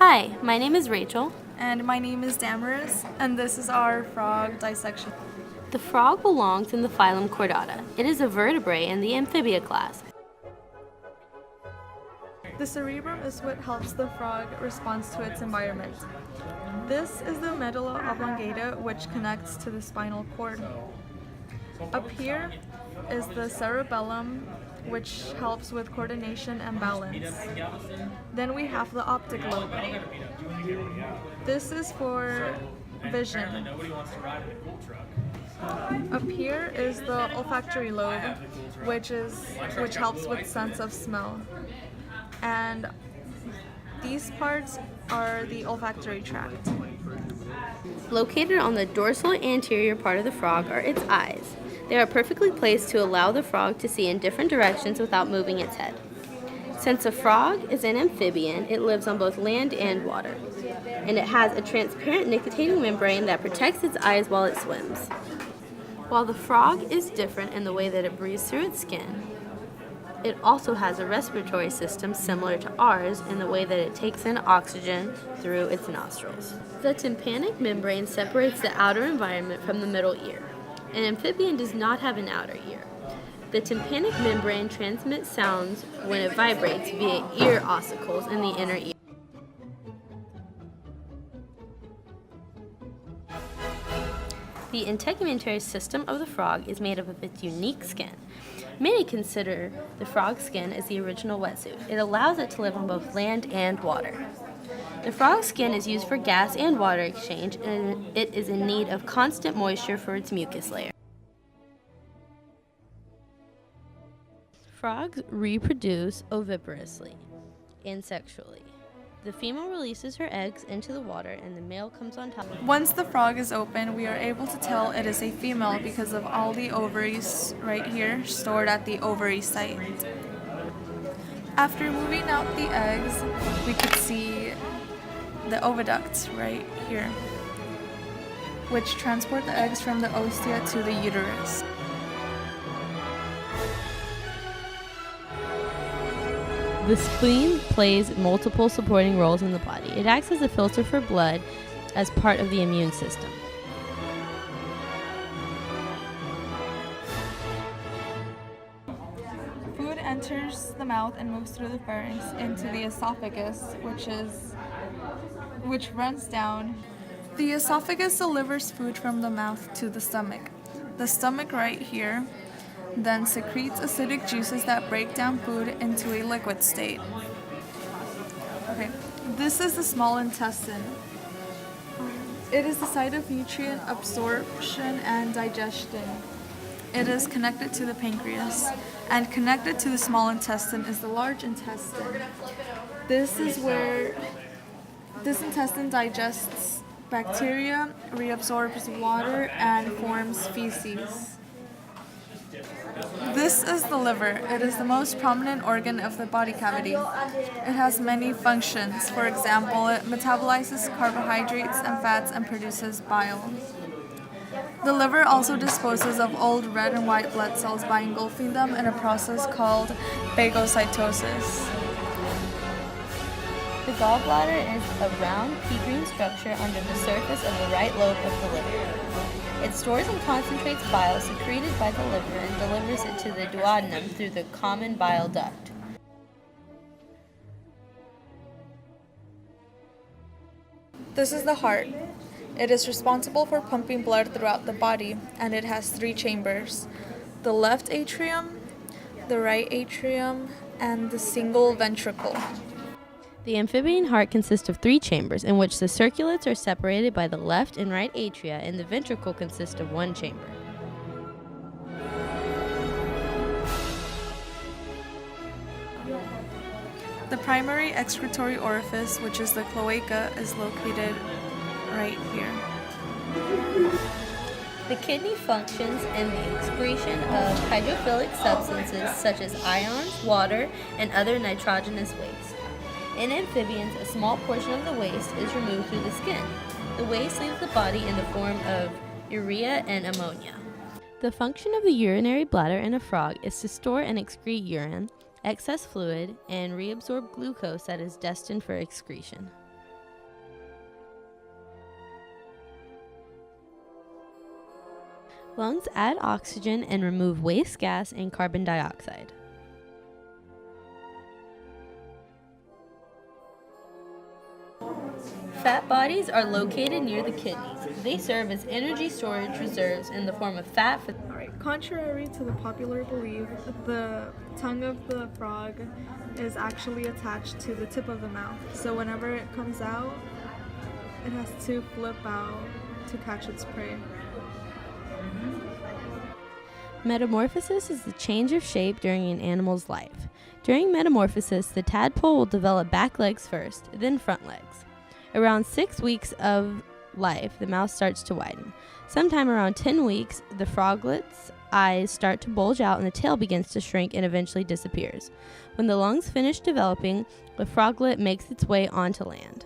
Hi, my name is Rachael. And my name is Damaris, and this is our frog dissection. The frog belongs in the phylum Chordata. It is a vertebrate in the amphibia class. The cerebrum is what helps the frog respond to its environment. This is the medulla oblongata, which connects to the spinal cord. Up here is the cerebellum, which helps with coordination and balance. Then we have the optic lobe. This is for vision. Up here is the olfactory lobe, which helps with sense of smell. And these parts are the olfactory tract. Located on the dorsal anterior part of the frog are its eyes. They are perfectly placed to allow the frog to see in different directions without moving its head. Since a frog is an amphibian, it lives on both land and water, and it has a transparent nictitating membrane that protects its eyes while it swims. While the frog is different in the way that it breathes through its skin, it also has a respiratory system similar to ours in the way that it takes in oxygen through its nostrils. The tympanic membrane separates the outer environment from the middle ear. An amphibian does not have an outer ear. The tympanic membrane transmits sounds when it vibrates via ear ossicles in the inner ear. The integumentary system of the frog is made up of its unique skin. Many consider the frog's skin as the original wetsuit. It allows it to live on both land and water. The frog's skin is used for gas and water exchange, and it is in need of constant moisture for its mucus layer. Frogs reproduce oviparously and sexually. The female releases her eggs into the water and the male comes on top. Once the frog is open, we are able to tell it is a female because of all the ovaries right here stored at the ovary site. After moving out the eggs, we could see the oviducts right here, which transport the eggs from the ostia to the uterus. The spleen plays multiple supporting roles in the body. It acts as a filter for blood as part of the immune system. Food enters the mouth and moves through the pharynx into the esophagus, which runs down. The esophagus delivers food from the mouth to the stomach. The stomach right here then secretes acidic juices that break down food into a liquid state. Okay, this is the small intestine. It is the site of nutrient absorption and digestion. It is connected to the pancreas, and connected to the small intestine is the large intestine. This is where this intestine digests bacteria, reabsorbs water, and forms feces. This is the liver. It is the most prominent organ of the body cavity. It has many functions. For example, it metabolizes carbohydrates and fats and produces bile. The liver also disposes of old red and white blood cells by engulfing them in a process called phagocytosis. The gallbladder is a round pea-green structure under the surface of the right lobe of the liver. It stores and concentrates bile secreted by the liver and delivers it to the duodenum through the common bile duct. This is the heart. It is responsible for pumping blood throughout the body, and it has 3 chambers: the left atrium, the right atrium, and the single ventricle. The amphibian heart consists of 3 chambers, in which the circulates are separated by the left and right atria, and the ventricle consists of 1 chamber. The primary excretory orifice, which is the cloaca, is located right here. The kidney functions in the excretion of hydrophilic substances such as ions, water, and other nitrogenous waste. In amphibians, a small portion of the waste is removed through the skin. The waste leaves the body in the form of urea and ammonia. The function of the urinary bladder in a frog is to store and excrete urine, excess fluid, and reabsorb glucose that is destined for excretion. Lungs add oxygen and remove waste gas and carbon dioxide. Fat bodies are located near the kidneys. They serve as energy storage reserves in the form of fat. Alright, contrary to the popular belief, the tongue of the frog is actually attached to the tip of the mouth. So whenever it comes out, it has to flip out to catch its prey. Metamorphosis is the change of shape during an animal's life. During metamorphosis, the tadpole will develop back legs first, then front legs. Around 6 weeks of life, the mouth starts to widen. Sometime around 10 weeks, the froglet's eyes start to bulge out and the tail begins to shrink and eventually disappears. When the lungs finish developing, the froglet makes its way onto land.